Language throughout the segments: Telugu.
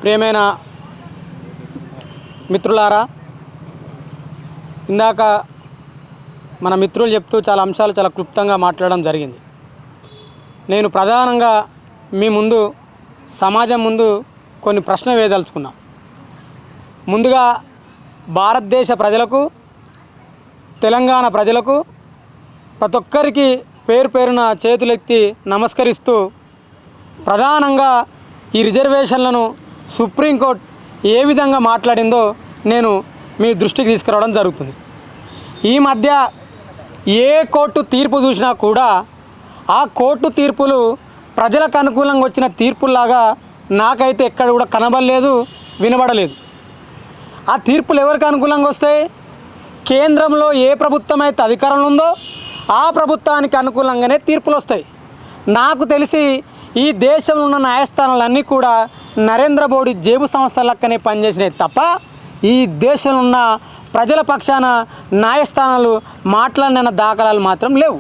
ప్రియమైన మిత్రులారా, ఇందాక మన మిత్రులు చెప్తూ చాలా అంశాలు చాలా క్లుప్తంగా మాట్లాడడం జరిగింది. నేను ప్రధానంగా మీ ముందు సమాజం ముందు కొన్ని ప్రశ్నలు వేయదలుచుకున్నా. ముందుగా భారతదేశ ప్రజలకు, తెలంగాణ ప్రజలకు ప్రతి ఒక్కరికి పేరు పేరున చేతులెత్తి నమస్కరిస్తూ ప్రధానంగా ఈ రిజర్వేషన్లను సుప్రీంకోర్టు ఏ విధంగా మాట్లాడిందో నేను మీ దృష్టికి తీసుకురావడం జరుగుతుంది. ఈ మధ్య ఏ కోర్టు తీర్పు చూసినా కూడా ఆ కోర్టు తీర్పులు ప్రజలకు అనుకూలంగా వచ్చిన తీర్పుల్లాగా నాకైతే ఎక్కడ కూడా కనబడలేదు, వినబడలేదు. ఆ తీర్పులు ఎవరికి అనుకూలంగా వస్తాయి? కేంద్రంలో ఏ ప్రభుత్వం అయితే అధికారంలో ఉందో ఆ ప్రభుత్వానికి అనుకూలంగానే తీర్పులు వస్తాయి. నాకు తెలిసి ఈ దేశంలో ఉన్న న్యాయస్థానాలన్నీ కూడా నరేంద్ర మోడీ జేబు సంస్థలక్కనే పనిచేసినాయి తప్ప ఈ దేశంలో ఉన్న ప్రజల పక్షాన న్యాయస్థానాలు మాట్లాడిన దాఖలాలు మాత్రం లేవు.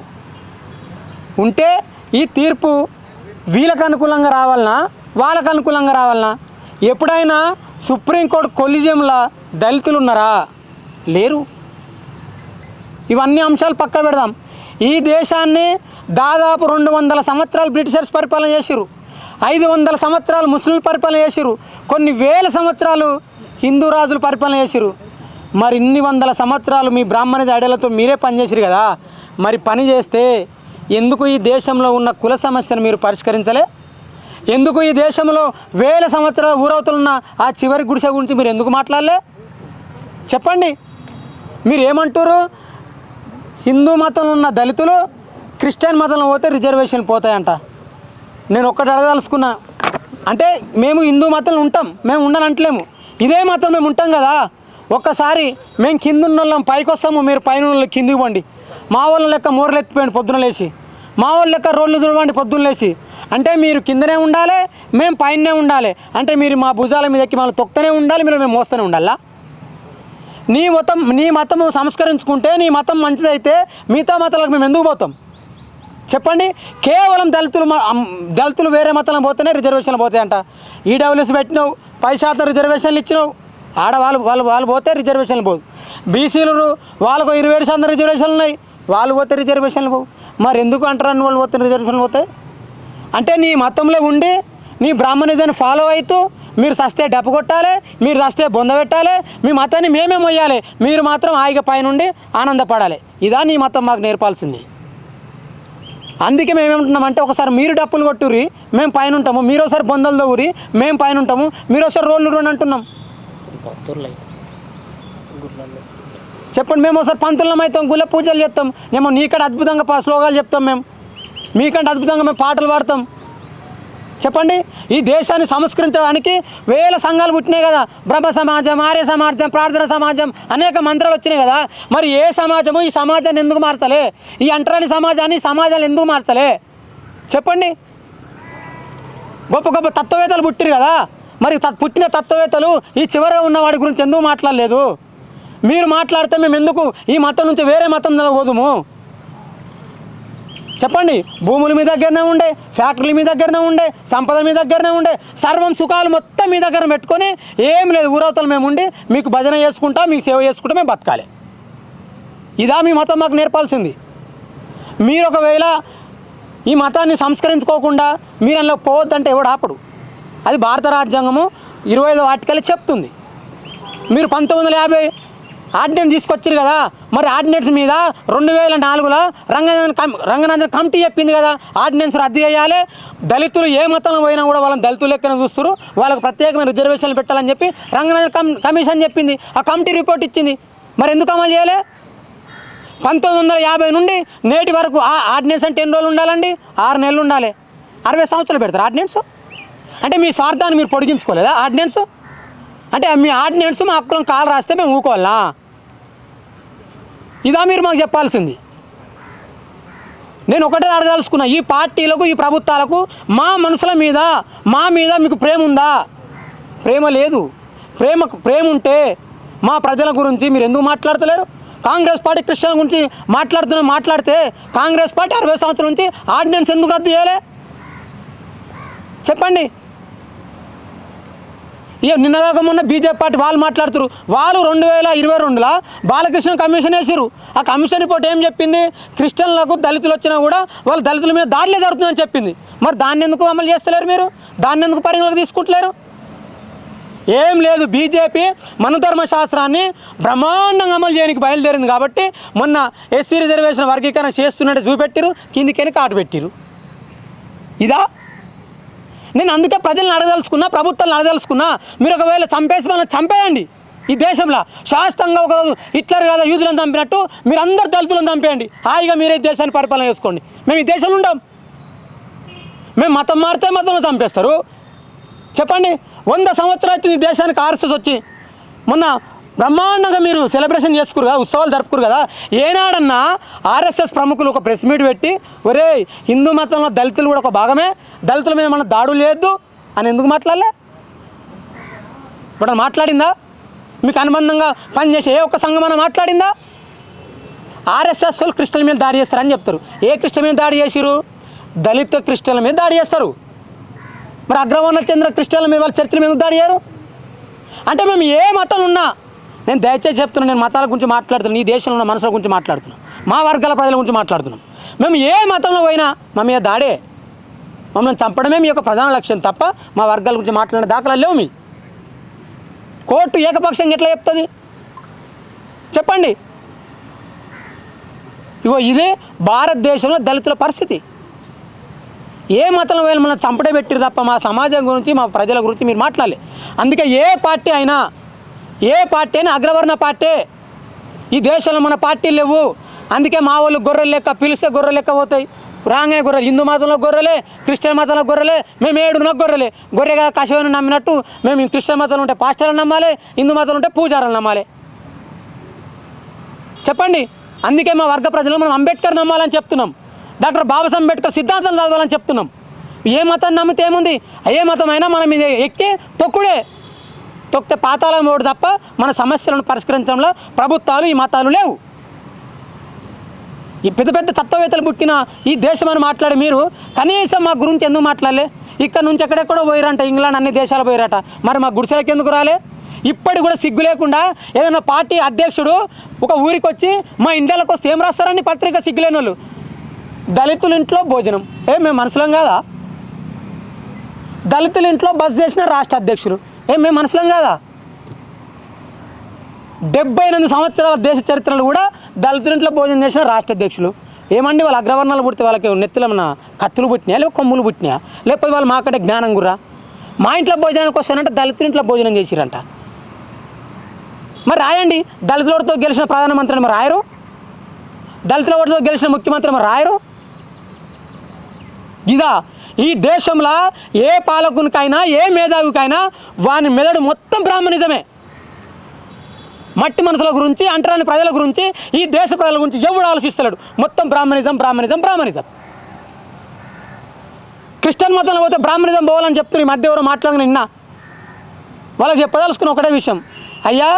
ఉంటే ఈ తీర్పు వీళ్ళకు అనుకూలంగా రావాలనా, వాళ్ళకు అనుకూలంగా రావాలనా? ఎప్పుడైనా సుప్రీంకోర్టు కొలిజియంలో దళితులు ఉన్నారా? లేరు. ఇవన్నీ అంశాలు పక్క పెడదాం. ఈ దేశాన్ని దాదాపు 200 సంవత్సరాలు బ్రిటిషర్స్ పరిపాలన చేసిరు, 500 సంవత్సరాలు ముస్లింలు పరిపాలన చేసిరు, కొన్ని వేల సంవత్సరాలు హిందూ రాజులు పరిపాలన చేసిరు. మరి ఇన్ని వందల సంవత్సరాలు మీ బ్రాహ్మణ జాడలతో మీరే పనిచేసిరు కదా. మరి పని చేస్తే ఎందుకు ఈ దేశంలో ఉన్న కుల సమస్యను మీరు పరిష్కరించలే? ఎందుకు ఈ దేశంలో వేల సంవత్సరాల ఊరవుతున్న ఆ చివరి గుడిసె గురించి మీరు ఎందుకు మాట్లాడలే? చెప్పండి. మీరు ఏమంటారు? హిందూ మతంలో ఉన్న దళితులు క్రిస్టియన్ మతంలో పోతే రిజర్వేషన్లు పోతాయంట. నేను ఒక్కటి అడగదలుచుకున్నా. అంటే మేము హిందూ మతంలో ఉంటాం, మేము ఉండనంటలేము, ఇదే మతం మేము ఉంటాం కదా. ఒక్కసారి మేము కింద ఉన్న వాళ్ళం పైకి వస్తాము, మీరు పైన ఉన్న కిందికి పోండి. మా వాళ్ళ లెక్క మూరలు ఎత్తిపోయండి పొద్దున లేచి, మా వాళ్ళ లెక్క రోడ్లు తుడవండి పొద్దున్న లేచి. అంటే మీరు కిందనే ఉండాలి, మేము పైనే ఉండాలి. అంటే మీరు మా భుజాల మీద ఎక్కి మళ్ళీ తొక్కుతూనే ఉండాలి, మీరు మేము మోస్తూనే ఉండాలా? నీ మతం సంస్కరించుకుంటే, నీ మతం మంచిదైతే మిగతా మతాలకు మేము ఎందుకు పోతాం? చెప్పండి. కేవలం దళితులు వేరే మతంలో పోతేనే రిజర్వేషన్లు పోతాయంట. ఈడబ్ల్యూఎస్ పెట్టినావు, 10% రిజర్వేషన్లు ఇచ్చినావు, ఆడ వాళ్ళు పోతే రిజర్వేషన్లు పోదు. బీసీలు వాళ్ళకు 27% రిజర్వేషన్లు ఉన్నాయి, వాళ్ళు పోతే రిజర్వేషన్లు పోవు. మరి ఎందుకు అంటారని వాళ్ళు పోతే రిజర్వేషన్లు పోతాయి? అంటే నీ మతంలో ఉండి నీ బ్రాహ్మణిజాన్ని ఫాలో అవుతూ మీరు సస్తే డప్పు కొట్టాలి, మీరు సస్తే బొంద పెట్టాలి, మీ మతాన్ని మేమే మొయ్యాలి, మీరు మాత్రం హాయిగా పైనుండి ఆనందపడాలి. ఇదా నీ మతం మాకు నేర్పాల్సింది. అందుకే మేమేమంటున్నామంటే, ఒకసారి మీరు డప్పులు కొట్టుర్రి, మేము పైన ఉంటాము, మీరు ఒకసారి బొందలు దవ్వురి, మేము పైన ఉంటాము, మీరు ఒకసారి రోడ్లు రోడ్ అంటున్నాం. చెప్పండి. మేము ఒకసారి పంతులం అవుతాం, గుళ్ళ పూజలు చేస్తాం, మేము నీకంటే అద్భుతంగా శ్లోకాలు చెప్తాం, మేము మీకంటే అద్భుతంగా మేము పాటలు పాడతాం. చెప్పండి. ఈ దేశాన్ని సంస్కరించడానికి వేల సంఘాలు పుట్టినాయి కదా. బ్రహ్మ సమాజం, ఆర్య సమాజం, ప్రార్థన సమాజం, అనేక మంత్రాలు వచ్చినాయి కదా. మరి ఏ సమాజము ఈ సమాజాన్ని ఎందుకు మార్చలే? ఈ అంటరాని సమాజాలు ఎందుకు మార్చలే? చెప్పండి. గొప్ప గొప్ప తత్వవేత్తలు పుట్టిరు కదా. మరి పుట్టిన తత్వవేత్తలు ఈ చివరగా ఉన్న వాడి గురించి ఎందుకు మాట్లాడలేదు? మీరు మాట్లాడితే మేము ఎందుకు ఈ మతం నుంచి వేరే మతం పోదుము? చెప్పండి. భూములు మీ దగ్గరనే ఉండే, ఫ్యాక్టరీలు మీ దగ్గరనే ఉండే, సంపద మీ దగ్గరనే ఉండే, సర్వం సుఖాలు మొత్తం మీ దగ్గర పెట్టుకొని ఏం లేదు, ఊరవతలు మేము ఉండి మీకు భజన చేసుకుంటా, మీకు సేవ చేసుకుంటా మేము బతకాలి. ఇదా మీ మతం మాకు నేర్పాల్సింది? మీరు ఒకవేళ ఈ మతాన్ని సంస్కరించుకోకుండా మీరు అందులో పోవద్దంటే ఎవడు ఆపడు. అది భారత రాజ్యాంగము 25వ ఆర్టికల్ చెప్తుంది. మీరు 1950 ఆర్డినెన్స్ తీసుకొచ్చారు కదా. మరి ఆర్డినెన్స్ మీద 2004లో రంగనాథన్ కమిటీ చెప్పింది కదా, ఆర్డినెన్స్ రద్దు చేయాలి, దళితులు ఏ మతంలో పోయినా కూడా వాళ్ళని దళితులు లెక్కన చూస్తారు, వాళ్ళకు ప్రత్యేకమైన రిజర్వేషన్లు పెట్టాలని చెప్పి రంగనాథన్ కమిషన్ చెప్పింది. ఆ కమిటీ రిపోర్ట్ ఇచ్చింది. మరి ఎందుకు అమలు చేయలే? 1950 నుండి నేటి వరకు ఆ ఆర్డినెన్స్ అంటే ఎన్ని రోజులు ఉండాలండి? 6 నెలలు ఉండాలి. 60 సంవత్సరాలు పెడతారు ఆర్డినెన్స్. అంటే మీ స్వార్థాన్ని మీరు పొడిగించుకోలేదా ఆర్డినెన్స్? అంటే మీ ఆర్డినెన్స్ మా హక్కులను కాలు రాస్తే మేము ఊకోవాలా? ఇదా మీరు మాకు చెప్పాల్సింది? నేను ఒకటే అడగదలుచుకున్నా, ఈ పార్టీలకు, ఈ ప్రభుత్వాలకు మా మనుషుల మీద, మా మీద మీకు ప్రేమ ఉందా? ప్రేమ లేదు. ప్రేమ ఉంటే మా ప్రజల గురించి మీరు ఎందుకు మాట్లాడతలేరు? కాంగ్రెస్ పార్టీ క్రిస్టియన్ గురించి మాట్లాడితే కాంగ్రెస్ పార్టీ 60 సంవత్సరాల నుంచి ఆర్డినెన్స్ ఎందుకు రద్దు చేయలే? చెప్పండి. ఇక నిన్నదాకా మొన్న బీజేపీ పార్టీ వాళ్ళు మాట్లాడుతారు. వాళ్ళు 2022లో బాలకృష్ణ కమిషన్ వేసారు. ఆ కమిషన్ రిపోర్ట్ ఏం చెప్పింది? క్రిస్టియన్లకు దళితులు వచ్చినా కూడా వాళ్ళు దళితుల మీద దాడులే జరుగుతుందని చెప్పింది. మరి దాన్ని ఎందుకు అమలు చేస్తలేరు? మీరు దాన్ని ఎందుకు పరిగణలోకి తీసుకుంటలేరు? ఏం లేదు, బీజేపీ మన ధర్మశాస్త్రాన్ని బ్రహ్మాండంగా అమలు చేయడానికి బయలుదేరింది కాబట్టి మొన్న ఎస్సీ రిజర్వేషన్ వర్గీకరణ చేస్తున్నట్టు చూపెట్టిరు, కిందికని కాటు పెట్టిరు. ఇదా? నేను అందుకే ప్రజలను అడగదలుచుకున్నా, ప్రభుత్వాలను అడగదలుచుకున్నా, మీరు ఒకవేళ చంపేసి మనం చంపేయండి. ఈ దేశంలో శాస్త్రంగా ఒకరోజు హిట్లర్ కదా యూదులను చంపినట్టు మీరు అందరు దళితులను చంపేయండి. హాయిగా మీరే దేశాన్ని పరిపాలన చేసుకోండి. మేము ఈ దేశంలో ఉంటాం. మేము మతం మారితే మతంలో చంపేస్తారు. చెప్పండి, 100 సంవత్సరాలు అవుతుంది ఈ దేశానికి ఆర్ఎస్ఎస్ వచ్చి. మొన్న బ్రహ్మాండంగా మీరు సెలబ్రేషన్ చేసుకురు కదా, ఉత్సవాలు జరుపుకురు కదా. ఏనాడన్నా ఆర్ఎస్ఎస్ ప్రముఖులు ఒక ప్రెస్ మీట్ పెట్టి ఒరే హిందూ మతంలో దళితులు కూడా ఒక భాగమే, దళితుల మీద మన దాడులు చేయొద్దు అని ఎందుకు మాట్లాడలే? ఇప్పుడు మాట్లాడిందా? మీకు అనుబంధంగా పనిచేసే ఏ ఒక్క సంఘం మాట్లాడిందా? ఆర్ఎస్ఎస్ వాళ్ళు క్రిస్టియన్ల మీద దాడి చేస్తారని చెప్తారు. ఏ క్రిస్టియన్ మీద దాడి చేసిరు? దళిత క్రిస్టియన్ల మీద దాడి చేస్తారు. మరి అగ్రవర్ణ చంద్ర క్రిస్టియన్ల మీద వాళ్ళ చర్చల మీద దాడి చేయరు. అంటే మేము ఏ మతం ఉన్నా, నేను దయచేసి చెప్తున్నాను, నేను మతాల గురించి మాట్లాడుతున్నాను, ఈ దేశంలో ఉన్న మనుషుల గురించి మాట్లాడుతున్నాను, మా వర్గాల ప్రజల గురించి మాట్లాడుతున్నాం. మేము ఏ మతంలో పోయినా మా మీద దాడే, మమ్మల్ని చంపడమే మీ యొక్క ప్రధాన లక్ష్యం తప్ప మా వర్గాల గురించి మాట్లాడే దాఖలా లేవు. మీ కోర్టు ఏకపక్షంగా ఎట్లా చెప్తుంది చెప్పండి? ఇగో ఇదే భారతదేశంలో దళితుల పరిస్థితి. ఏ మతంలో వేళ మనం చంపడే పెట్టిరు తప్ప మా సమాజం గురించి, మా ప్రజల గురించి మీరు మాట్లాడలే. అందుకే ఏ పార్టీ అయినా అగ్రవర్ణ పార్టీ. ఈ దేశంలో మన పార్టీలు లేవు. అందుకే మా వాళ్ళు గొర్రెలు లెక్క పిలిస్తే గొర్రెలు లెక్క పోతాయి. రాగానే గొర్రెలు, హిందూ మతంలో గొర్రెలే, క్రిస్టియన్ మతంలో గొర్రెలే. మేము 7 గొర్రెలే. గొర్రెగా కషాయం నమ్మినట్టు మేము క్రిస్టియన్ మతంలో ఉంటే పాస్టర్లను నమ్మాలి, హిందూ మతంలో ఉంటే పూజారులను నమ్మాలి. చెప్పండి. అందుకే మా వర్గ ప్రజలు మనం అంబేద్కర్ నమ్మాలని చెప్తున్నాం, డాక్టర్ బాబాసాహెబ్ అంబేద్కర్ సిద్ధాంతాలు చదవాలని చెప్తున్నాం. ఏ మతాన్ని నమ్మితే ఏముంది? ఏ మతమైనా మనం మీద ఎక్కి తొక్కితే పాతాళం ఓడు తప్ప మన సమస్యలను పరిష్కరించడంలో ప్రభుత్వాలు ఈ మతాలు లేవు. ఈ పెద్ద పెద్ద తత్వవేత్తలు పుట్టిన ఈ దేశం అని మాట్లాడి మీరు కనీసం మా గురించి ఎందుకు మాట్లాడలే? ఇక్కడ నుంచి ఎక్కడెక్కడో పోయిరంట, ఇంగ్లాండ్ అన్ని దేశాలు పోయిరట. మరి మా గుడిసెలకి ఎందుకు రాలే? ఇప్పటికి కూడా సిగ్గు లేకుండా ఏదైనా పార్టీ అధ్యక్షుడు ఒక ఊరికి వచ్చి మా ఇండియాలకు వస్తే ఏం రాస్తారని పత్రిక సిగ్గులేని వాళ్ళు, దళితుల ఇంట్లో భోజనం. మేము మనుషులం కాదా? దళితుల ఇంట్లో బస్ చేసిన రాష్ట్ర అధ్యక్షులు. మేము మనుషులం కాదా? 78 సంవత్సరాల దేశ చరిత్రలు కూడా దళితుల ఇంట్లో భోజనం చేసిన రాష్ట్ర అధ్యక్షులు. ఏమండి వాళ్ళ అగ్రవర్ణాలు పుడితే వాళ్ళకి నెత్తిలో మన కత్తులు పుట్టినాయా, లేకపోతే కొమ్ములు పుట్టినాయా, లేకపోతే వాళ్ళు మాకంటే జ్ఞానం గుర్రా? మా ఇంట్లో భోజనానికి వస్తానంటే దళితుల ఇంట్లో భోజనం చేసిరంట. మరి రాయండి, దళితుల ఓటుతో గెలిచిన ప్రధానమంత్రిని మరి రాయరు, దళితుల ఓటుతో గెలిచిన ముఖ్యమంత్రి మరి రాయరు. ఇదా ఈ దేశంలో ఏ పాలకునికైనా ఏ మేధావికైనా వాని మెదడు మొత్తం బ్రాహ్మణిజమే. మట్టి మనుషుల గురించి, అంటరాని ప్రజల గురించి, ఈ దేశ ప్రజల గురించి ఎవడు ఆలోచిస్తలేడు. మొత్తం బ్రాహ్మణిజం. క్రిస్టియన్ మతంలో పోతే బ్రాహ్మణిజం పోవాలని చెప్తున్నారు. ఈ మధ్య ఎవరో మాట్లాడిన నిన్న వాళ్ళకి చెప్పదలుచుకున్న ఒకటే విషయం, అయ్యా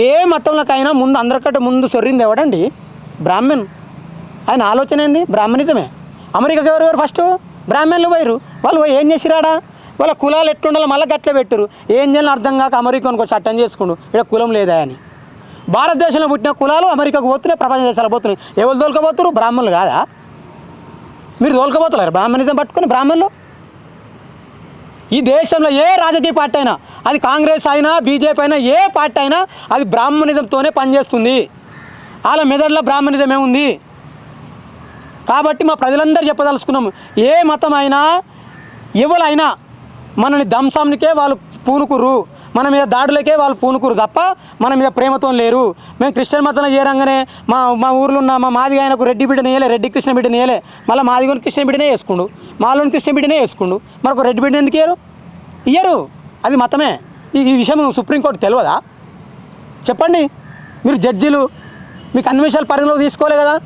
ఏ మతంలోకైనా ముందు అందరికంటే ముందు సొర్రింది ఎవడండి? బ్రాహ్మణ్. ఆయన ఆలోచన ఏంది? బ్రాహ్మణిజమే. అమెరికాకి ఎవరు ఫస్ట్? బ్రాహ్మణులు పోయారు. వాళ్ళు ఏం చేసిరాడా? వాళ్ళ కులాలు ఎట్లుండాలో మళ్ళీ గట్లే పెట్టారు. ఏం చేయాలని అర్థం కాక అమెరికానికి చట్టం చేసుకుండు, ఇక్కడ కులం లేదా అని. భారతదేశంలో పుట్టిన కులాలు అమెరికాకు పోతున్నాయి, ప్రపంచ దేశాలకు పోతున్నాయి. ఎవరు తోలుకపోతారు? బ్రాహ్మణులు కాదా? మీరు తోలుకపోతున్నారు బ్రాహ్మణిజం పట్టుకొని బ్రాహ్మణులు? ఈ దేశంలో ఏ రాజకీయ పార్టీ అయినా, అది కాంగ్రెస్ అయినా బీజేపీ అయినా, ఏ పార్టీ అయినా అది బ్రాహ్మణిజంతోనే పనిచేస్తుంది. వాళ్ళ మెదడులో బ్రాహ్మణిజం ఏముంది? కాబట్టి మా ప్రజలందరూ చెప్పదలుచుకున్నాము, ఏ మతం అయినా ఎవరైనా మనని ధ్వంసానికే వాళ్ళు పూనుకుర్రు, మన మీద దాడులకే వాళ్ళు పూనుకురు తప్ప మన మీద ప్రేమతో లేరు. మేము క్రిస్టియన్ మతంలో చేరంగానే మా ఊర్లో ఉన్న మా మాదిగా ఆయనకు రెడ్డి బిడ్డని వేయలే, రెడ్డి కృష్ణ బిడ్డని వేయలే, మళ్ళీ మాదిగోని కృష్ణ బిడ్డనే వేసుకుండు, మాలోని కృష్ణ బిడ్డనే వేసుకుండు. మరొక రెడ్డి బిడ్డ ఎందుకు ఇయ్యరు? అది మతమే. ఈ విషయం సుప్రీంకోర్టు తెలియదా? చెప్పండి. మీరు జడ్జీలు, మీకు అన్ని విషయాలు పరిగణలోకి తీసుకోలే కదా?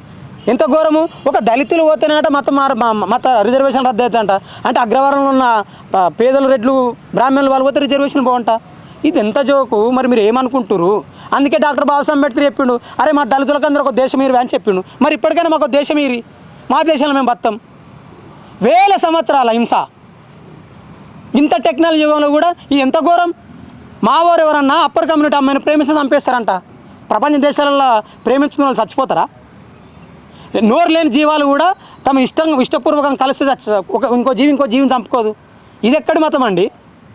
ఎంత ఘోరము! ఒక దళితులు పోతేనంట మత రిజర్వేషన్ రద్దు అవుతాయంట. అంటే అగ్రవర్ణంలో ఉన్న పేదలు, రెడ్లు, బ్రాహ్మణులు వాళ్ళు పోతే రిజర్వేషన్ పోవంట. ఇది ఎంత జోకు! మరి మీరు ఏమనుకుంటారు? అందుకే డాక్టర్ బాబాసాహెబ్ అంబేద్కర్ చెప్పిండు, అరే మా దళితులకు అందరూ ఒక దేశం ఇరు అని చెప్పిండు. మరి ఇప్పటికైనా మాకు దేశం ఇరి, మా దేశంలో మేము బతాం. 1000 సంవత్సరాల హింస, ఇంత టెక్నాలజీ యుగంలో కూడా ఇది ఎంత ఘోరం! మా వారు ఎవరన్నా అప్పర్ కమ్యూనిటీ అమ్మాయిని ప్రేమిస్తే చంపేస్తారంట. ప్రపంచ దేశాలలో ప్రేమించుకున్న వాళ్ళు చచ్చిపోతారా? నోరు లేని జీవాలు కూడా తమ ఇష్టపూర్వకంగా కలిసి ఇంకో జీవిని చంపుకోదు. ఇది ఎక్కడి మతం అండి?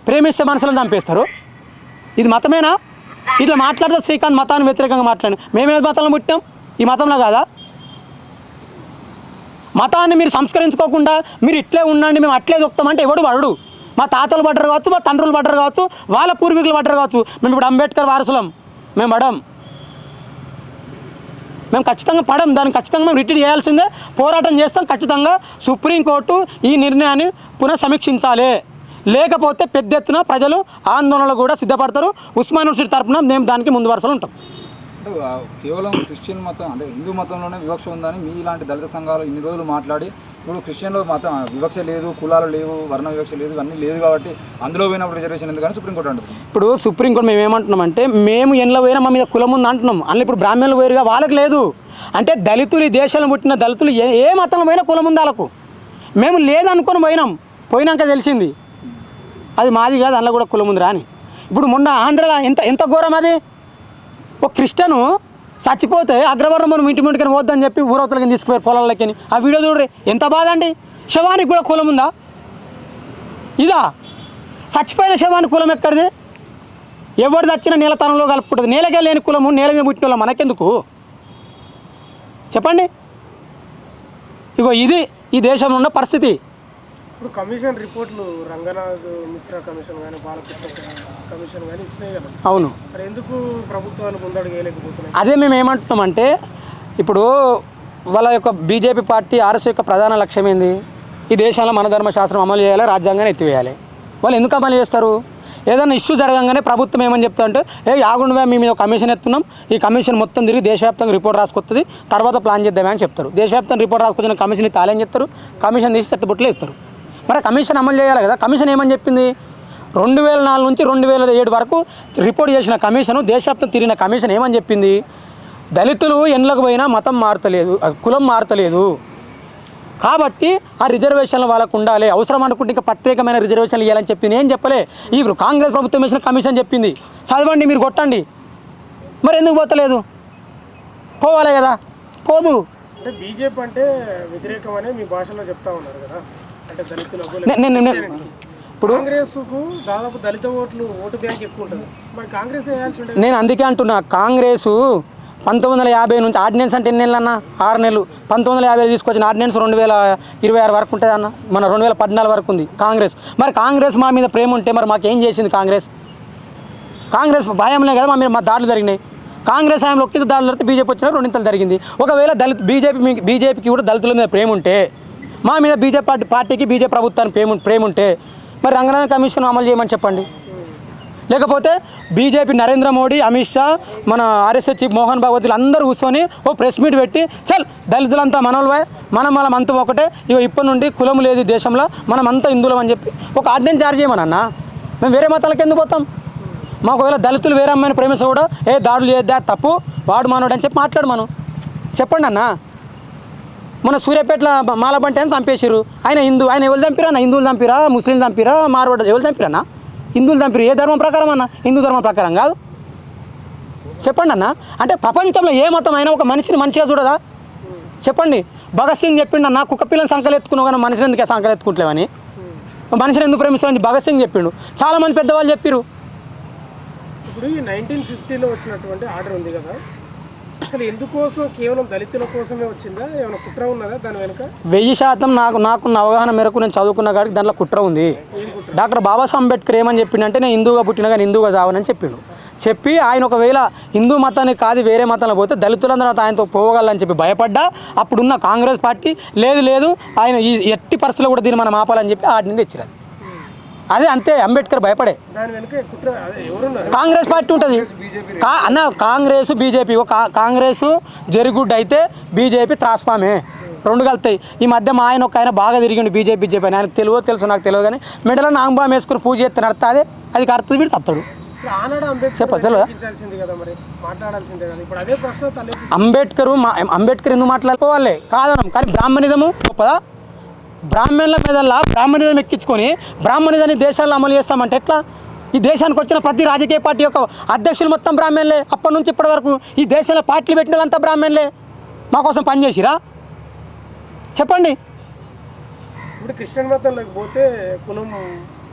ప్రేమిస్తే మనుషులను చంపేస్తారు. ఇది మతమేనా? ఇట్లా మాట్లాడితే శ్రీకాంత్ మతాన్ని వ్యతిరేకంగా మాట్లాడి మేమే మతంలో పుట్టాం, ఈ మతంలో కాదా? మతాన్ని మీరు సంస్కరించుకోకుండా మీరు ఇట్లే ఉండండి, మేము అట్లే దొక్కుతామంటే ఎవడు పడడు. మా తాతలు పడ్డరు కావచ్చు, మా తండ్రులు పడ్డరు కావచ్చు, వాళ్ళ పూర్వీకులు పడ్డరు కావచ్చు. మేము ఇప్పుడు అంబేద్కర్ వారసులం, మేము పడం, మేము ఖచ్చితంగా పడం. దాన్ని ఖచ్చితంగా మేము రిట్రీట్ చేయాల్సిందే, పోరాటం చేస్తాం. ఖచ్చితంగా సుప్రీంకోర్టు ఈ నిర్ణయాన్ని పునఃసమీక్షించాలి. లేకపోతే పెద్ద ఎత్తున ప్రజలు ఆందోళనలు కూడా సిద్ధపడతారు. ఉస్మాన్ యూనివర్సిటీ తరఫున మేము దానికి ముందు వరుసలో ఉంటాం. అంటే కేవలం క్రిస్టియన్ మతం అంటే హిందూ మతంలోనే వివక్ష ఉందని మీ ఇలాంటి దళిత సంఘాలు ఇన్ని రోజులు మాట్లాడి ఇప్పుడు క్రిస్టియన్లో మతం వివక్ష లేదు, కులాలు లేవు, వర్ణ వివక్ష లేదు, ఇవన్నీ లేదు కాబట్టి అందులో పోయినప్పుడు రిజర్వేషన్ ఎందుకని సుప్రీంకోర్టు అంటుంది. ఇప్పుడు సుప్రీంకోర్టు మేము ఏమంటున్నామంటే మేము ఎండ్లో పోయినా మా మీద కులం ఉంది అంటున్నాం. అందులో ఇప్పుడు బ్రాహ్మణులు పోయిరుగా, వాళ్ళకి లేదు. అంటే దళితులు, ఈ దేశంలో పుట్టిన దళితులు ఏ మతంలో పోయినా కులం ఉంది వాళ్ళకు. మేము లేదనుకొని పోయినాక తెలిసింది అది మాది కాదు, అందులో కూడా కులం ఉంది రాని. ఇప్పుడు మొన్న ఆంధ్రలో ఎంత ఘోరం అది. ఒక క్రిస్టియను చచ్చిపోతే అగ్రవర్ణం మనం ఇంటి ముందుకని వద్దని చెప్పి ఊరవతలకి తీసుకుపోయారు పొలాలకి. ఆ వీడియో చూడరే, ఎంత బాధ అండి. శవానికి కూడా కులం ఉందా? ఇదా చచ్చిపోయిన శవానికి కులం ఎక్కడిది? ఎవరు చచ్చిన నేలతనంలో కలుపుకుంటుంది. నేలకే లేని కులము నేల మీద పుట్టిన వాళ్ళు మనకెందుకు చెప్పండి? ఇగో ఇది ఈ దేశంలో ఉన్న పరిస్థితి. ఇప్పుడు కమిషన్ రిపోర్ట్లు రంగనాథ్ మిశ్రా కమిషన్ కానీ బాలకృష్ణ కమిషన్ కానీ ఇచ్చినాయి కదా. అవును. మరి ఎందుకు ప్రభుత్వాలు ముందడుగు వేయలేకపోతున్నాయి? అదే మేము ఏమంటున్నామంటే ఇప్పుడు వాళ్ళ యొక్క బీజేపీ పార్టీ ఆర్ఎస్ యొక్క ప్రధాన లక్ష్యం ఏంది? ఈ దేశంలో మన ధర్మశాస్త్రం అమలు చేయాలి, రాజ్యాంగాన్ని ఎత్తివేయాలి. వాళ్ళు ఎందుకు అమలు చేస్తారు? ఏదైనా ఇష్యూ జరగంగానే ప్రభుత్వం ఏమని చెప్తా అంటే ఆగుండవే మీ మీద కమిషన్ ఎత్తున్నాం, ఈ కమిషన్ మొత్తం తిరిగి దేశవ్యాప్తంగా రిపోర్ట్ రాసుకొస్తుంది, తర్వాత ప్లాన్ చేద్దామే అని చెప్తారు. దేశవ్యాప్తంగా రిపోర్ట్ రాసుకొచ్చిన కమిషన్ తాళేం చెప్తారు, కమిషన్ తీసి చెత్తబుట్టలు ఇస్తారు. మరి కమిషన్ అమలు చేయాలి కదా. కమిషన్ ఏమని చెప్పింది? 2004 నుంచి 2007 వరకు రిపోర్ట్ చేసిన కమిషను, దేశవ్యాప్తం తిరిగిన కమిషన్ ఏమని చెప్పింది? దళితులు ఎండ్లకు పోయినా మతం మారతలేదు, కులం మారతలేదు, కాబట్టి ఆ రిజర్వేషన్లు వాళ్ళకు ఉండాలి, అవసరం అనుకుంటే ఇంకా ప్రత్యేకమైన రిజర్వేషన్లు ఇవ్వాలని చెప్పింది. ఏం చెప్పలే. ఇప్పుడు కాంగ్రెస్ ప్రభుత్వం వేసిన కమిషన్ చెప్పింది, చదవండి మీరు కొట్టండి. మరి ఎందుకు పోతలేదు? పోవాలి కదా, పోదు. అంటే బీజేపీ అంటే వ్యతిరేకం అని మీ భాషలో చెప్తా ఉన్నారు కదా. అంటే దళితులకు ఇప్పుడు కాంగ్రెస్కు దాదాపు దళిత ఓటు బ్యాంక్ ఎక్కువ ఉంటుంది. మరి కాంగ్రెస్ వేయాల్సి ఉంటుంది. నేను అందుకే అంటున్నా, కాంగ్రెసు 1950 నుంచి ఆర్డినెన్స్ అంటే ఎన్ని నెలలు అన్న? 6 నెలలు. 1950 తీసుకొచ్చిన ఆర్డినెన్స్ 2026 వరకు ఉంటుంది అన్న. మన 2014 వరకు ఉంది కాంగ్రెస్. మరి కాంగ్రెస్ మా మీద ప్రేమ ఉంటే మరి మాకేం చేసింది కాంగ్రెస్? భయంలే కదా మా దాడులు జరిగినాయి. కాంగ్రెస్ హయాంలో ఒక్కింత దాడులు జరిగితే బీజేపీ వచ్చినా 2 ఇంతలు జరిగింది. ఒకవేళ బీజేపీకి కూడా దళితుల మీద ప్రేమ ఉంటే, మా మీద బీజేపీ పార్టీకి బీజేపీ ప్రభుత్వానికి ప్రేమ ఉంటే మరి రంగనాథ్ కమిషన్ అమలు చేయమని చెప్పండి. లేకపోతే బీజేపీ నరేంద్ర మోడీ, అమిత్ షా, మన ఆర్ఎస్ఎస్ చీఫ్ మోహన్ భగవతులు అందరూ కూర్చొని ఓ ప్రెస్ మీట్ పెట్టి చల్ దళితులంతా మనోళ్ళవే, మనం అంతా ఒకటే, ఇప్పటి నుండి కులం లేదు దేశంలో, మనం అంతా హిందువులం అని చెప్పి ఒక ఆర్డినెన్స్ జారీ చేయమనన్నా. మేము వేరే మతాలకు ఎందుకు పోతాం? మాకు ఒకవేళ దళితులు వేరే అమ్మాయిని ప్రేమిస్తే కూడా దాడులు చేద్దా తప్పు, వాడు మానవుడు అని చెప్పి మాట్లాడు మనం చెప్పండి అన్న. మన సూర్యాపేటలో మాలబంటి అని చంపేసారు. ఆయన ఎవరు చంపిరా? హిందువులు చంపిరా, ముస్లిం చంపిరా, మార్వాడు ఎవరు చంపిరన్నా? హిందువులు చంపిరు. ఏ ధర్మం ప్రకారం అన్న? హిందూ ధర్మం ప్రకారం కాదు. చెప్పండి అన్న. అంటే ప్రపంచంలో ఏ మతం అయినా ఒక మనిషిని మంచిగా చూడదా? చెప్పండి. భగత్ సింగ్ చెప్పిండు అన్న, కుక్క పిల్లని సంకలు ఎత్తుకున్నావు కానీ మనిషిని ఎందుకే సంకలు ఎత్తుకుంటలేవని, మనిషిని ఎందుకు ప్రేమిస్తామని భగత్ సింగ్ చెప్పిండు. చాలామంది పెద్దవాళ్ళు చెప్పారు. ఇప్పుడు ఈ 1950లో వచ్చినటువంటి ఆర్డర్ ఉంది కదా, అసలు ఎందుకోసం? కేవలం దళితుల కోసమే వచ్చిందా? ఏమైనా కుట్ర ఉన్నదా దాని వెనుక? 1000% నాకున్న అవగాహన మేరకు నేను చదువుకున్న కాడికి దాంట్లో కుట్ర ఉంది. డాక్టర్ బాబాసాహెబ్ అంబేద్కర్ ఏమని చెప్పిండంటే నేను హిందూగా పుట్టినా కానీ హిందూగా చావనని చెప్పి ఆయన ఒకవేళ హిందూ మతానికి కాదు వేరే మతంలో పోతే దళితులందరూ ఆయనతో పోగలని చెప్పి భయపడ్డా అప్పుడున్న కాంగ్రెస్ పార్టీ లేదు ఆయన ఈ ఎట్టి పరిస్థితుల్లో కూడా దీన్ని మనం ఆపాలని చెప్పి ఆడిని తెచ్చిరాదు. అదే అంతే. అంబేద్కర్ భయపడే. కాంగ్రెస్ పార్టీ ఉంటుంది అన్న. కాంగ్రెస్ బీజేపీ కాంగ్రెస్ జరుగుడ్ అయితే బీజేపీ త్రాస్పామే, 2 కలుతాయి. ఈ మధ్య మా ఆయన ఆయన బాగా తిరిగిండు బీజేపీ అని. ఆయనకు తెలుసు నాకు తెలియదు కానీ మెడలో నాంబాం వేసుకుని పూజ చేస్తే నడుతుంది. అది కడుతుంది, వీడు తప్పుతాడు. చెప్పదు అంబేద్కర్ ఎందుకు మాట్లాడుకోవాలి కాదనం. కానీ బ్రాహ్మణిజము గొప్పదా? బ్రాహ్మణుల మీద బ్రాహ్మణిజం ఎక్కించుకొని బ్రాహ్మణిజాన్ని దేశాల్లో అమలు చేస్తామంటే ఎట్లా? ఈ దేశానికి వచ్చిన ప్రతి రాజకీయ పార్టీ యొక్క అధ్యక్షులు మొత్తం బ్రాహ్మణులే. అప్పటి నుంచి ఇప్పటి వరకు ఈ దేశంలో పార్టీలు పెట్టిన వాళ్ళంతా బ్రాహ్మణులే. మా కోసం పనిచేసిరా చెప్పండి. ఇప్పుడు క్రిస్టియన్ మతంలోకి పోతే కులం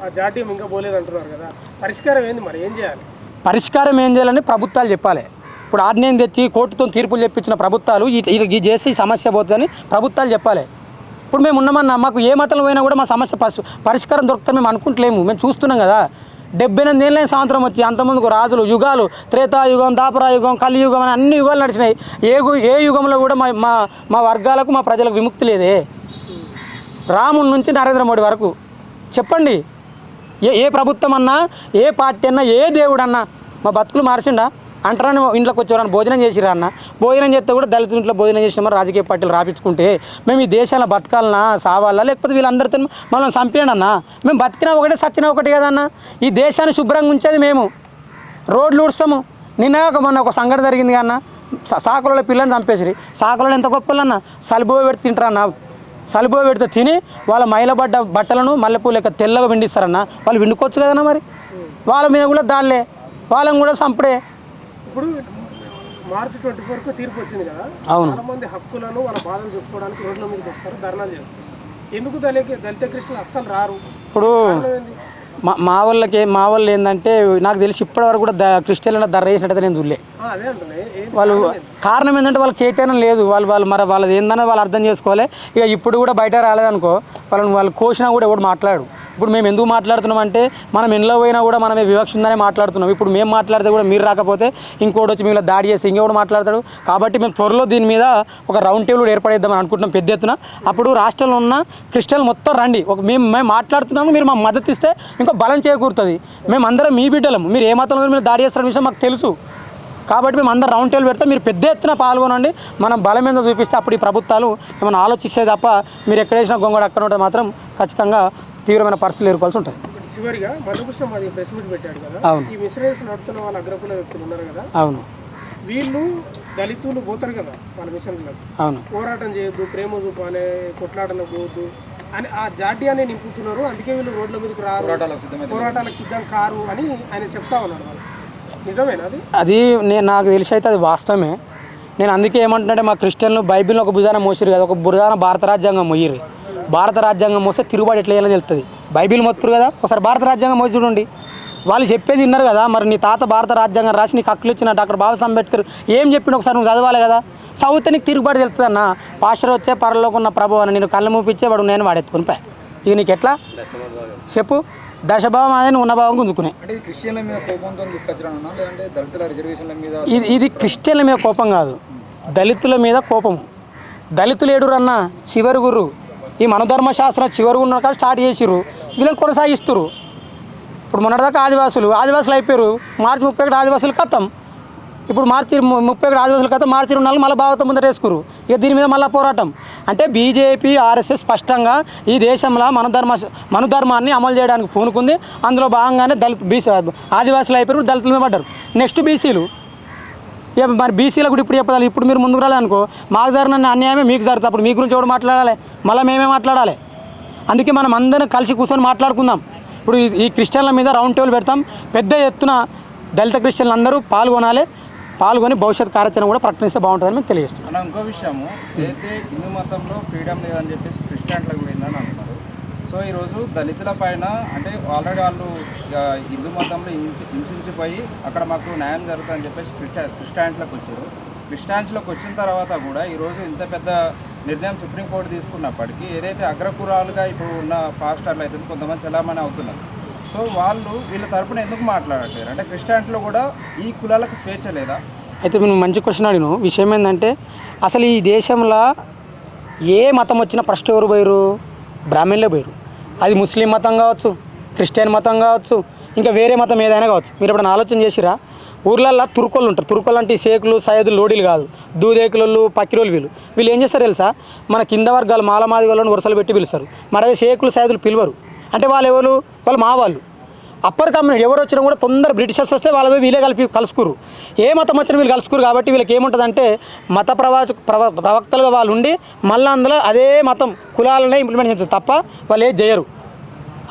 ఆ జాడ్యం ఇంకా పోలేదు అంటున్నారు కదా, పరిష్కారం ఏంది మరి, ఏం చేయాలి? పరిష్కారం ఏం చేయాలని ప్రభుత్వాలు చెప్పాలి. ఇప్పుడు ఆర్డినెన్స్ తెచ్చి కోర్టుతో తీర్పులు చెప్పించిన ప్రభుత్వాలు ఈ చేసి సమస్య పోతుందని ప్రభుత్వాలు చెప్పాలి. ఇప్పుడు మేము ఉన్నామన్నా మాకు ఏ మతంలో పోయినా కూడా మా సమస్య పరిష్కారం దొరుకుతుంది మేము అనుకుంటలేము. మేము చూస్తున్నాం కదా, 78 ఏళ్ళైన సంవత్సరం వచ్చి అంతమందికి రాజులు, యుగాలు, త్రేతాయుగం, దాపరాయుగం, కలియుగం అని అన్ని యుగాలు నడిచినాయి. ఏ యుగంలో కూడా మా వర్గాలకు మా ప్రజలకు విముక్తి లేదే. రాముడి నుంచి నరేంద్ర మోడీ వరకు చెప్పండి, ఏ ప్రభుత్వం అన్నా, ఏ పార్టీ అన్నా, ఏ దేవుడు అన్నా మా బతుకులు మార్చిండా? అంటారని ఇంట్లోకి వచ్చేవారని భోజనం చేసిరా అన్న, భోజనం చేస్తే కూడా దళిత ఇంట్లో భోజనం చేసిన రాజకీయ పార్టీలు రాపించుకుంటే మేము ఈ దేశాల బతకాలన్నా సావాలా, లేకపోతే వీళ్ళందరితో మమ్మల్ని చంపేయండి అన్న. మేము బతికినా ఒకటే చచ్చినా ఒకటి కదన్న. ఈ దేశాన్ని శుభ్రంగా ఉంచేది మేము, రోడ్లు ఊడ్స్తాము. నిన్న మొన్న ఒక సంఘటన జరిగింది అన్న, సాకులలో పిల్లని చంపేసిరి. సాకులలో ఎంత గొప్పలన్న, సలిబో పెడితే తింటారన్న. సలిబో పెడితే తిని వాళ్ళ మైలబడ్డ బట్టలను మల్లెపూ లెక్క తెల్లగా విండిస్తారన్న. వాళ్ళు విండుకోవచ్చు కదన్నా, మరి వాళ్ళ మీద కూడా దాళ్ళే, వాళ్ళని కూడా చంపడే. ఇప్పుడు మార్చి 24కు తీర్పు వచ్చింది కదా, అవును, చాలా మంది హక్కులను వాళ్ళ బాధలు చెప్పుకోవడానికి రోడ్ల మీదకి వస్తారు, ధర్నాలు చేస్తారు. ఎందుకు దళిత క్రిస్టియన్లు అస్సలు రారు? ఇప్పుడు మా వాళ్ళు ఏంటంటే నాకు తెలిసి ఇప్పటివరకు కూడా క్రిస్టియన్ల ధర వేసినట్టయితే నేను చూడలే. అదే అంటున్నాయి వాళ్ళు కారణం ఏంటంటే వాళ్ళకి చైతన్యం లేదు. మరి వాళ్ళది ఏందన్నా వాళ్ళు అర్థం చేసుకోవాలి. ఇక ఇప్పుడు కూడా బయట రాలేదనుకో వాళ్ళు కోసినా కూడా ఎవడు మాట్లాడు. ఇప్పుడు మేము ఎందుకు మాట్లాడుతున్నామంటే మనం ఇంట్లో పోయినా కూడా మనమే వివక్ష ఉందనే మాట్లాడుతున్నాం. ఇప్పుడు మేము మాట్లాడితే కూడా మీరు రాకపోతే ఇంకోటి వచ్చి మిమ్మల్ని దాడి చేసి ఇంకెవడు మాట్లాడతాడు. కాబట్టి మేము త్వరలో దీని మీద ఒక రౌండ్ టేబుల్ ఏర్పడేద్దామని అనుకుంటున్నాం పెద్ద ఎత్తున. అప్పుడు రాష్ట్రంలో ఉన్న క్రిస్టియన్లు మొత్తం రండి, మేము మాట్లాడుతున్నాము, మీరు మా మద్దతు ఇస్తే ఇంకో బలం చేకూరుతుంది. మేమందరం మీ బిడ్డలము, మీరు ఏ మతంలో మీరు దాడి చేస్తారనే విషయం మాకు తెలుసు. కాబట్టి మేము అందరం రౌండ్ టేబుల్ పెడితే మీరు పెద్ద ఎత్తున పాల్గొనండి, మనం బలం మీద చూపిస్తే అప్పుడు ఈ ప్రభుత్వాలు ఏమైనా ఆలోచిస్తే తప్ప మీరు ఎక్కడ వేసిన గొంగడు అక్కడ ఉంటే మాత్రం ఖచ్చితంగా తీవ్రమైన పరిస్థితులు ఎదుర్కోవాల్సి ఉంటుంది. చివరిగా మండకృష్ణ మాది ప్రెస్ మీట్ పెట్టాడు కదా, అవును, ఈ మిషనరీస్ నడుపుతున్న వాళ్ళ అగ్రకుల వ్యక్తులు ఉన్నారు కదా, అవును, వీళ్ళు దళితులు పోతారు కదా వాళ్ళ మిషన్లకు, అవును, పోరాటం చేయొద్దు, ప్రేమ చూపాలి, కొట్లాటలకు పోవద్దు అని ఆ జాడ్యాన్ని నింపుతున్నారు. అందుకే వీళ్ళు రోడ్ల మీదకి రారు, పోరాటాలకు సిద్ధం కారు అని ఆయన చెప్తా ఉన్నాడు. వాళ్ళు నిజమేనా అది? నాకు తెలిసి అయితే అది వాస్తవమే. నేను అందుకే ఏమంటున్నాంటే మా క్రిస్టియన్లు బైబిల్ని ఒక భుజాన మోసిరు కదా, ఒక భుజాన భారత రాజ్యాంగం మొయ్యిరు. భారత రాజ్యాంగం మోస్తే తిరుగుబాటు ఎట్లా చేయాలని తెలుస్తుంది. బైబిల్ మొత్తురు కదా, ఒకసారి భారత రాజ్యాంగం మోసి చూడండి. వాళ్ళు చెప్పేది విన్నారు కదా, మరి నీ తాత భారత రాజ్యాంగం రాసి నీకు హక్కులు ఇచ్చిన డాక్టర్ బాబాసాహెబ్ అంబేద్కర్ ఏం చెప్పిన ఒకసారి నువ్వు చదవాలి కదా. చదివితే నీకు తిరుగుబాటు తెలుస్తుంది అన్న. పాస్టర్ వచ్చే పరలోకి ఉన్న ప్రభు అని నేను కళ్ళు మూపించే వాడు నేను వాడెత్తుకుని పా. ఇక నీకు ఎట్లా చెప్పు? దశభావం అదే నువ్వు ఉన్న భావం గుంజుకునే. ఇది క్రిస్టియన్ల మీద కోపం కాదు, దళితుల మీద కోపము. దళితులు ఏడురన్న చివరి గురు ఈ మనధర్మశాస్త్రం చివరి ఉన్న కాడ స్టార్ట్ చేసిర్రు, వీళ్ళని కొనసాగిస్తురు. ఇప్పుడు మొన్నటిదాకా ఆదివాసులు అయిపోయారు, మార్చి 31 ఆదివాసులు కథం. ఇప్పుడు మార్చి 31 ఆదివాసులు కథం, మార్చి 24 మళ్ళీ భాగవతం ముందర వేసుకురు. ఇక దీని మీద మళ్ళీ పోరాటం. అంటే బీజేపీ ఆర్ఎస్ఎస్ స్పష్టంగా ఈ దేశంలో మనుధర్మాన్ని అమలు చేయడానికి పూనుకుంది. అందులో భాగంగానే ఆదివాసులు అయిపోయారు, దళితుల మీద పడ్డారు. నెక్స్ట్ బీసీలు. ఇక మరి బీసీలకు కూడా ఇప్పుడు చెప్పాలి. ఇప్పుడు మీరు ముందుకు రాలేదనుకో మాకు జరిగిన అన్యాయమే మీకు జరుగుతుంది. అప్పుడు మీ గురించి ఎవడు మాట్లాడాలి? మళ్ళీ మేమే మాట్లాడాలి. అందుకే మనం అందరం కలిసి కూర్చొని మాట్లాడుకుందాం. ఇప్పుడు ఈ క్రిస్టియన్ల మీద రౌండ్ టేబుల్ పెడతాం, పెద్ద ఎత్తున దళిత క్రిస్టియన్లు అందరూ పాల్గొని భవిష్యత్ కార్యాచరణ కూడా ప్రకటిస్తే బాగుంటుందని మేము తెలియజేస్తున్నాం. ఇంకో విషయము అయితే హిందూ మతంలో ఫ్రీడమ్ లేదని చెప్పేసి క్రిస్టియన్లకు పోయిందని అంటున్నారు. సో ఈరోజు దళితుల పైన అంటే ఆల్రెడీ వాళ్ళు హిందూ మతంలో హింసించిపోయి అక్కడ మాకు న్యాయం జరుగుతుందని చెప్పేసి క్రిస్టియన్స్లోకి వచ్చారు. క్రిస్టియన్స్లోకి వచ్చిన తర్వాత కూడా ఈరోజు ఇంత పెద్ద నిర్ణయం సుప్రీంకోర్టు తీసుకున్నప్పటికీ ఏదైతే అగ్రకులాలుగా ఇప్పుడు ఉన్న పాస్టర్లు అయితే కొంతమంది చలామణి అవుతున్నారు. సో వాళ్ళు వీళ్ళ తరపున ఎందుకు మాట్లాడట్లేరు? అంటే క్రిస్టియన్స్లో కూడా ఈ కులాలకు స్వేచ్ఛ లేదా? అయితే నువ్వు మంచి క్వశ్చన్ అడిగిన విషయం ఏంటంటే అసలు ఈ దేశంలో ఏ మతం వచ్చినా ఫస్ట్ ఎవరు పోయారు? బ్రాహ్మణులే పోయారు. అది ముస్లిం మతం కావచ్చు, క్రిస్టియన్ మతం కావచ్చు, ఇంకా వేరే మతం ఏదైనా కావచ్చు. మీరు ఎప్పుడైనా ఆలోచన చేసిరా? ఊర్లల్లో తుర్కోళ్ళు ఉంటారు. తుర్కోళ్ళు అంటే సేకులు, సయ్యదులు, లోడీలు కాదు, దూదేకులు, పక్కిరోళ్ళు. వీళ్ళు ఏం చేస్తారు తెలుసా? మన కింద వర్గాలు మాలమాది వాళ్ళని వరుసలు పెట్టి పిలుస్తారు. మరి అదే సేకులు, సయ్యదులు పిలువరు. అంటే వాళ్ళు మా వాళ్ళు అప్పర్ కమ్యూనిటీ ఎవరు వచ్చినా కూడా తొందర బ్రిటిషర్స్ వస్తే వాళ్ళవి వీళ్ళే కలుసుకురు. ఏ మతం వచ్చినా వీళ్ళు కలుసుకురు. కాబట్టి వీళ్ళకి ఏముంటుందంటే మత ప్రవక్తలుగా వాళ్ళు ఉండి మళ్ళీ అందులో అదే మతం కులాలనే ఇంప్లిమెంట్ చేస్తారు తప్ప వాళ్ళు ఏది చేయరు.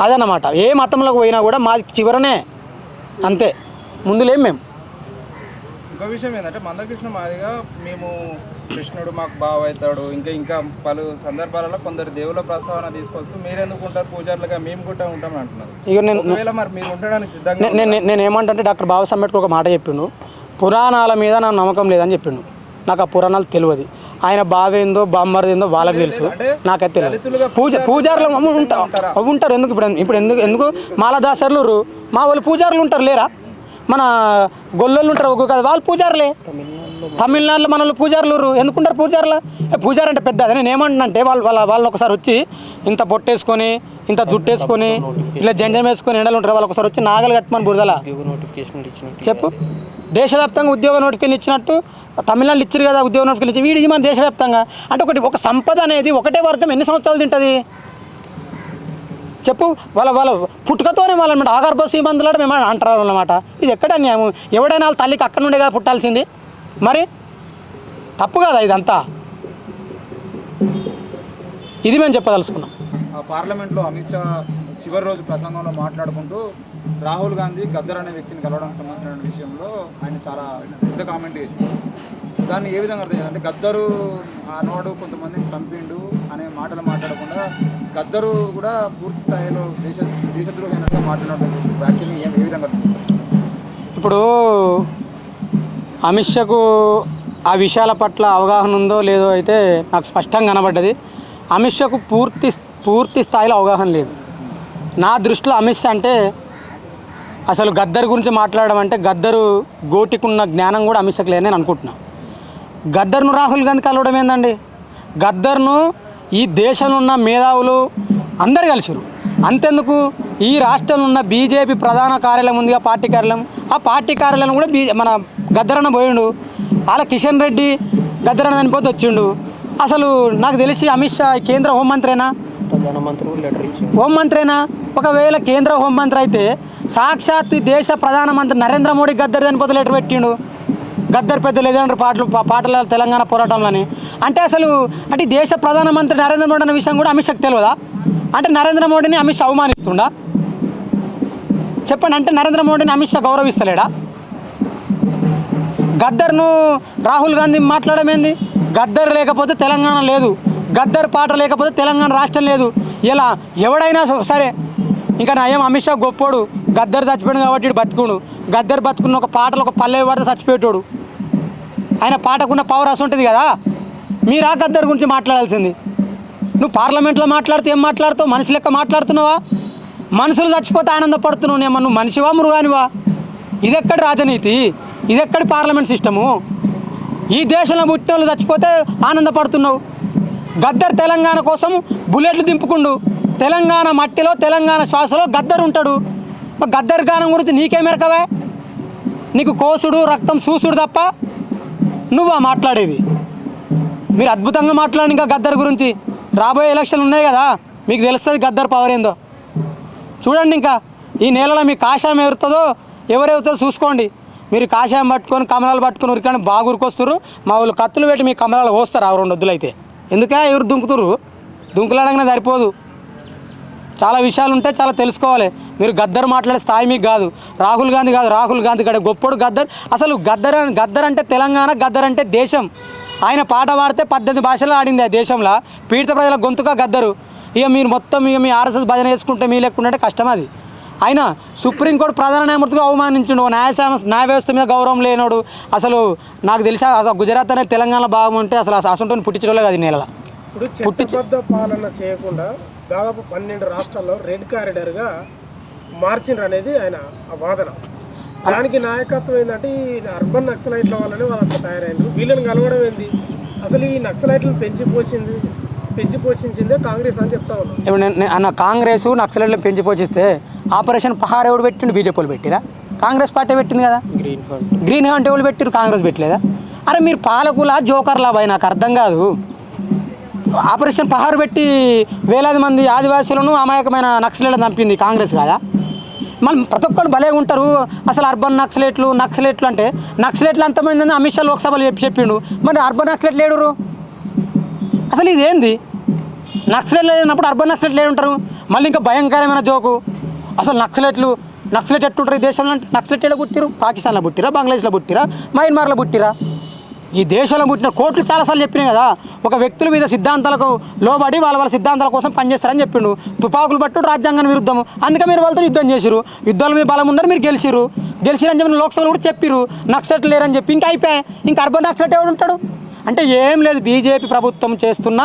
అదన్నమాట. ఏ మతంలోకి పోయినా కూడా మాది చివరనే అంతే, ముందు లేం మేము. ఇంకో విషయం ఏంటంటే మందకృష్ణ మాదిగా మేము కృష్ణుడు మాకు బావ అవుతాడు, ఇంకా పలు సందర్భాలలో కొందరు దేవుల ప్రస్తావన తీసుకొస్తూ మీరెందుకు ఉంటారు పూజారులుగా మేము కూడా ఉంటామని అంటున్నారు. ఇక నేను ఒకవేళ మరి మీరు ఉండడానికి సిద్ధంగా నేను ఏమంటే డాక్టర్ బాబాసాహెబ్ అంబేద్కర్ ఒక మాట చెప్పిండు, పురాణాల మీద నాకు నమ్మకం లేదని చెప్పిండు. నాకు ఆ పురాణాలు తెలియదు, ఆయన బావేందో బామ్మర్దేందో వాళ్ళకి తెలుసు, నాకైతే తెలియదు. పూజారులు ఉంటారు ఎందుకు ఇప్పుడు ఎందుకు మాలదాసర్లు మా వాళ్ళు పూజారులు ఉంటారు లేరా? మన గొల్లోళ్ళు ఉంటారు ఒక కదా, వాళ్ళు పూజారులే. తమిళనాడులో మన వాళ్ళు పూజారులు ఎందుకుంటారు? పూజారులు పూజారు అంటే పెద్ద. నేను ఏమంటున్నానంటే వాళ్ళు ఒకసారి వచ్చి ఇంత పొట్టేసుకొని ఇంత జుట్టేసుకొని ఇలా జంజం వేసుకొని ఎండలు ఉంటారు. వాళ్ళు ఒకసారి వచ్చి నాగలు కట్టమని బురదలా చెప్పు. దేశవ్యాప్తంగా ఉద్యోగ నోటిఫికేషన్ ఇచ్చినట్టు తమిళనాడు ఇచ్చారు కదా ఉద్యోగ నోటిఫికేషన్ ఇచ్చి, వీడి మన దేశవ్యాప్తంగా అంటే ఒక సంపద అనేది ఒకటే వర్గం ఎన్ని సంవత్సరాలు తింటుంది చెప్పు? వాళ్ళ పుట్టుకతోనే వాళ్ళనమాట ఆగర్భ సీమందులాట మేము అంటారు అన్నమాట. ఇది ఎక్కడ అన్యాయం? ఎవడైనా వాళ్ళ తల్లికి అక్కడ నుండే కదా పుట్టాల్సింది, మరి తప్పు కదా ఇదంతా. ఇది మేము చెప్పదలుచుకున్నాం. పార్లమెంట్లో అమిత్ షా చివరి రోజు ప్రసంగంలో మాట్లాడుకుంటూ రాహుల్ గాంధీ గద్దర్ అనే వ్యక్తిని కలవడానికి సంబంధించిన విషయంలో ఆయన చాలా పెద్ద కామెంట్ చేసిండు. దాన్ని ఏ విధంగా అర్థం చేయాలంటే గద్దరు ఆనాడు కొంతమందిని చంపిండు అనే మాటలు మాట్లాడకుండా గద్దరు కూడా పూర్తి స్థాయిలో దేశద్రోహైనట్టుగా మాట్లాడినటువంటి వ్యాఖ్యలు ఏ విధంగా అర్థం చేస్తారు? ఇప్పుడు అమిత్ షాకు ఆ విషయాల పట్ల అవగాహన ఉందో లేదో అయితే నాకు స్పష్టంగా కనబడ్డది. అమిత్ షాకు పూర్తి స్థాయిలో అవగాహన లేదు. నా దృష్టిలో అమిత్ షా అంటే అసలు గద్దర్ గురించి మాట్లాడడం అంటే గద్దరు గోటికున్న జ్ఞానం కూడా అమిత్ షాకు లేదని నేను అనుకుంటున్నాను. గద్దర్ను రాహుల్ గాంధీ కలవడం ఏందండి? గద్దర్ను ఈ దేశంలో ఉన్న మేధావులు అందరు కలిసిరు. అంతెందుకు, ఈ రాష్ట్రంలో ఉన్న బీజేపీ ప్రధాన కార్యాలయం ఉందిగా, పార్టీ కార్యాలయం, ఆ పార్టీ కార్యాలయం కూడా మన గద్దరన్న పోయిండు. అలా కిషన్ రెడ్డి గద్దరన్న చనిపోతే వచ్చిండు. అసలు నాకు తెలిసి అమిత్ షా కేంద్ర హోంమంత్రేనా? హోంమంత్రేనా? ఒకవేళ కేంద్ర హోంమంత్రి అయితే సాక్షాత్ దేశ ప్రధానమంత్రి నరేంద్ర మోడీ గద్దర్ చనిపోతే లెటర్ పెట్టిండు. గద్దర్ పెద్ద లెజెండరీ పాటల తెలంగాణ పోరాటంలోని అంటే అసలు అంటే దేశ ప్రధానమంత్రి నరేంద్ర మోడీ అనే విషయం కూడా అమిత్ షాకి తెలియదా? అంటే నరేంద్ర మోడీని అమిత్ షా అవమానిస్తుండా? చెప్పండి. అంటే నరేంద్ర మోడీని అమిత్ షా గౌరవిస్తలేడా? గద్దర్ను రాహుల్ గాంధీ మాట్లాడమేంది? గద్దర్ లేకపోతే తెలంగాణ లేదు, గద్దర్ పాట లేకపోతే తెలంగాణ రాష్ట్రం లేదు. ఇలా ఎవడైనా సరే, ఇంకా నయం అమిత్ షా గొప్పోడు, గద్దర్ చచ్చిపోయాడు కాబట్టి ఇటు బతుకుడు. గద్దర్ బతుకున్న ఒక పాటలు ఒక పల్లె పడితే చచ్చిపోయేటోడు. ఆయన పాటకున్న పవర్ అసలు ఉంటుంది కదా. మీరా గద్దర్ గురించి మాట్లాడాల్సింది? నువ్వు పార్లమెంట్లో మాట్లాడితే ఏం మాట్లాడుతావు? మనిషి లెక్క మాట్లాడుతున్నావా? మనుషులు చచ్చిపోతే ఆనందపడుతున్నావు. నువ్వు మనిషివా మృగానివా? ఇదెక్కడి రాజనీతి? ఇదెక్కడి పార్లమెంట్ సిస్టము? ఈ దేశంలో పుట్టిన వాళ్ళు చచ్చిపోతే ఆనందపడుతున్నావు. గద్దర్ తెలంగాణ కోసం బుల్లెట్లు దింపుకుండు. తెలంగాణ మట్టిలో తెలంగాణ శ్వాసలో గద్దర్ ఉంటాడు. గద్దర్ గానం గురించి నీకేమెరకవే? నీకు కోసుడు రక్తం చూసుడు తప్ప నువ్వా మాట్లాడేది? మీరు అద్భుతంగా మాట్లాడి ఇంకా గద్దర్ గురించి. రాబోయే ఎలక్షన్లు ఉన్నాయి కదా, మీకు తెలుస్తుంది గద్దర్ పవర్ ఏందో. చూడండి, ఇంకా ఈ నెలలో మీ కాషాయం ఎగురుతుందో ఎవరెగుతుందో చూసుకోండి. మీరు కాషాయం పట్టుకొని కమలాలు పట్టుకొని ఉరికాని బాగా ఉరికొస్తారు. మా వాళ్ళు కత్తులు పెట్టి మీ కమలాలు పోస్తారు. ఆ 2 వద్దులు అయితే ఎందుకే ఎవరు దుంకుతురు? దుంకులాడగానే సరిపోదు. చాలా విషయాలు ఉంటాయి, చాలా తెలుసుకోవాలి. మీరు గద్దర్ మాట్లాడే స్థాయి మీకు కాదు. రాహుల్ గాంధీ కాదు, రాహుల్ గాంధీ కాదు, గొప్పడు గద్దర్. అసలు గద్దర్ అంటే తెలంగాణ, గద్దర్ అంటే దేశం. ఆయన పాట పాడితే 18 భాషలు ఆడింది ఆ దేశంలో. పీడిత ప్రజల గొంతుగా గద్దరు. ఇక మీరు మొత్తం మీ ఆర్ఎస్ఎస్ భజన వేసుకుంటే మీ లెక్కుంటే కష్టం అది. ఆయన సుప్రీంకోర్టు ప్రధాన న్యాయమూర్తిగా అవమానించిండు. న్యాయ వ్యవస్థ మీద గౌరవం లేనోడు. అసలు నాకు తెలిసి అసలు గుజరాత్ అనేది తెలంగాణ భాగం ఉంటే అసలు అసంటోని పుట్టించడం లేదు. నెలలో ఇప్పుడు చట్టబద్ధ పాలన చేయకుండా దాదాపు 12 రాష్ట్రాల్లో రెడ్ కారిడార్గా మార్చిండ్రు అనేది ఆయన ఆ వాదన. దానికి నాయకత్వం ఏంటంటే ఈ అర్బన్ నక్సలైట్ల వల్లనే వాళ్ళంతా తయారైంది. వీళ్ళని కలవడం ఏంది? అసలు ఈ నక్సలైట్లను పెంచిపోషించిందే కాంగ్రెస్ అని చెప్తా ఉన్నాను. ఇప్పుడు అన్న కాంగ్రెస్ నక్సలైట్లను పెంచిపోషిస్తే ఆపరేషన్ పహార్ ఎవడు పెట్టిండు? బీజేపీ వాళ్ళు పెట్టిరా? కాంగ్రెస్ పార్టీ పెట్టింది కదా. గ్రీన్ హంట్ ఎవరు పెట్టిరు? కాంగ్రెస్ పెట్టలేదా? అరే మీరు పాలకులా జోకర్లా భయ? నాకు అర్థం కాదు. ఆపరేషన్ పహార్ పెట్టి వేలాది మంది ఆదివాసీలను అమాయకమైన నక్సలైట్లను చంపింది కాంగ్రెస్ కాదా? మళ్ళీ ప్రతి ఒక్కరు భలే ఉంటారు. అసలు అర్బన్ నక్సలైట్లు అంటే నక్సలైట్లు అంతమంది అమిత్ షా లోక్సభలో చెప్పిండు. మరి అర్బన్ నక్సలైట్లు ఏడురు? అసలు ఇదేంది? నక్సలైట్లు లేనప్పుడు అర్బన్ నక్సలైట్లు ఏడుంటారు? మళ్ళీ ఇంకా భయంకరమైన జోకు. అసలు నక్సలైట్లు నక్సలెట్ ఎట్టుంటారు ఈ దేశంలో అంటే నక్సలెట్ ఎక్కడ పుట్టిరు? పాకిస్తాన్లో పుట్టిరా, బంగ్లాదేశ్లో పుట్టిరా, మయన్మార్లో పుట్టిరా? ఈ దేశంలో పుట్టిన కోర్టులు చాలాసార్లు చెప్పినాయి కదా, ఒక వ్యక్తుల మీద సిద్ధాంతాలకు లోబడి వాళ్ళ సిద్ధాంతాల కోసం పనిచేస్తారని చెప్పిండు. తుపాకులు పట్టు రాజ్యాంగాన్ని విరుద్ధము, అందుకే మీరు వాళ్ళతో యుద్ధం చేసిరు. యుద్ధాల మీద బలం ఉన్నారు, మీరు గెలిచిరని చెప్పిన లోక్సభలో కూడా చెప్పిరు. నక్సలెట్ లేరని చెప్పి ఇంకా అయిపోయాయి. ఇంకా అర్బన్ నక్సలెట్ ఎవడు ఉంటాడు? అంటే ఏం లేదు, బీజేపీ ప్రభుత్వం చేస్తున్న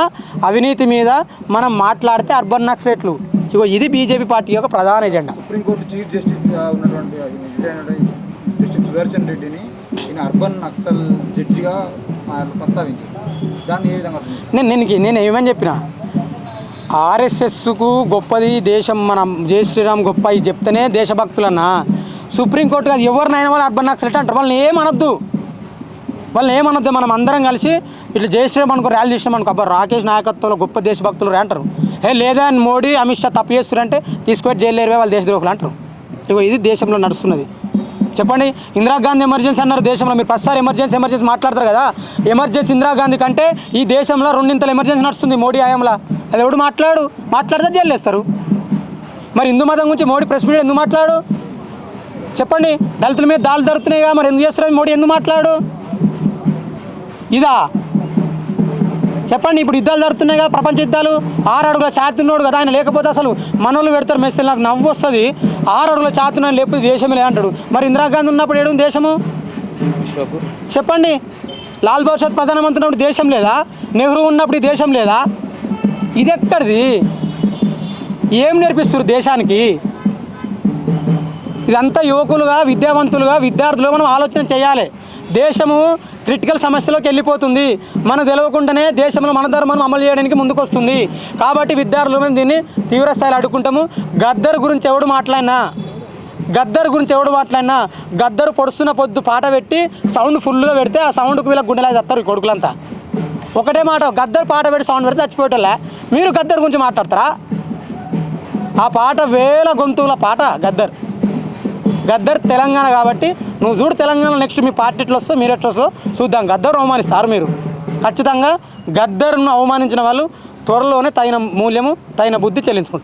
అవినీతి మీద మనం మాట్లాడితే అర్బన్ నక్సలెట్లు. ఇగో ఇది బీజేపీ పార్టీ యొక్క ప్రధాన ఎజెండా. సుప్రీంకోర్టు చీఫ్ జస్టిస్గా ఉన్నటువంటి జస్టిస్ సుదర్శన్ రెడ్డిని ఈయన అర్బన్ నక్సల్ జడ్జిగా ప్రస్తావించారు. దాన్ని ఏ విధంగా నేను ఏమని చెప్పిన, ఆర్ఎస్ఎస్కు గొప్పది దేశం, మన జై శ్రీరామ్ గొప్ప ఇది చెప్తేనే దేశభక్తులన్నా. సుప్రీంకోర్టు కాదు, ఎవరినైనా వాళ్ళు అర్బన్ నక్సలెట్ అంటారు. వాళ్ళని ఏమనొద్దు. మనం అందరం కలిసి ఇట్లా జై శ్రీరామ్ అనుకో ర్యాలీ చేసినాం అనుకో, అబ్బా రాకేష్ నాయకత్వంలో గొప్ప దేశభక్తులు అంటారు. లేదా మోడీ అమిత్ షా తప్పు చేస్తారంటే తీసుకొని జైలు ఏరువే వాళ్ళు దేశద్రోహులు అంటారు. ఇగో ఇది దేశంలో నడుస్తున్నది. చెప్పండి, ఇందిరాగాంధీ ఎమర్జెన్సీ అన్నారు దేశంలో. మీరు ప్రతిసారి ఎమర్జెన్సీ మాట్లాడతారు కదా, ఎమర్జెన్సీ ఇందిరాగాంధీ కంటే ఈ దేశంలో 2 ఎమర్జెన్సీ నడుస్తుంది మోడీ హయాంలో. అది ఎవడు మాట్లాడితే జైలు వేస్తారు. మరి హిందూ మతం గురించి మోడీ ప్రెస్ మీట్ ఎందుకు మాట్లాడు? చెప్పండి, దళితుల మీద దాడులు జరుగుతున్నాయిగా, మరి ఎందుకు చేస్తారు మోడీ? ఎందుకు మాట్లాడు? ఇదా చెప్పండి. ఇప్పుడు యుద్ధాలు జరుగుతున్నాయి కదా, ప్రపంచ యుద్ధాలు. 6 అడుగుల ఛాతున్నోడు కదా ఆయన, లేకపోతే అసలు మనోళ్ళు పెడతారు మెసేజ్. నాకు నవ్వు వస్తుంది. 6 అడుగుల ఛాతున్న లేకపోతే దేశమే అంటాడు. మరి ఇందిరాగాంధీ ఉన్నప్పుడు ఏడు దేశము చెప్పండి? లాల్ బహదూర్ ప్రధానమంత్రి ఉన్నప్పుడు దేశం లేదా? నెహ్రూ ఉన్నప్పుడు ఈ దేశం లేదా? ఇది ఎక్కడిది? ఏం నేర్పిస్తారు దేశానికి? ఇదంతా యువకులుగా, విద్యావంతులుగా, విద్యార్థులుగా మనం ఆలోచన చేయాలి. దేశము క్రిటికల్ సమస్యలోకి వెళ్ళిపోతుంది. మనకు తెలియకుండానే దేశంలో మన ధర్మాన్ని అమలు చేయడానికి ముందుకు వస్తుంది. కాబట్టి విద్యార్థులు మేము దీన్ని తీవ్రస్థాయిలో అడ్డుకుంటాము. గద్దర్ గురించి ఎవడు మాట్లాడినా, గద్దరు పొడుస్తున్న పొద్దు పాట పెట్టి సౌండ్ ఫుల్గా పెడితే ఆ సౌండ్కు వీళ్ళకి గుండెలా చేస్తారు కొడుకులంతా. ఒకటే మాట, గద్దరు పాట పెట్టి సౌండ్ పెడితే చచ్చిపోయేటోళ్ళే. మీరు గద్దర్ గురించి మాట్లాడతారా? ఆ పాట వేల గొంతుల పాట గద్దర్ తెలంగాణ. కాబట్టి నువ్వు చూడు తెలంగాణ నెక్స్ట్ మీ పార్టీ ఎట్లా వస్తో మీరు ఎట్లా వస్తో చూద్దాం. గద్దరు అవమానిస్తారు మీరు. ఖచ్చితంగా గద్దరును అవమానించిన వాళ్ళు త్వరలోనే తగిన మూల్యము, తగిన బుద్ధి చెల్లించుకుంటారు.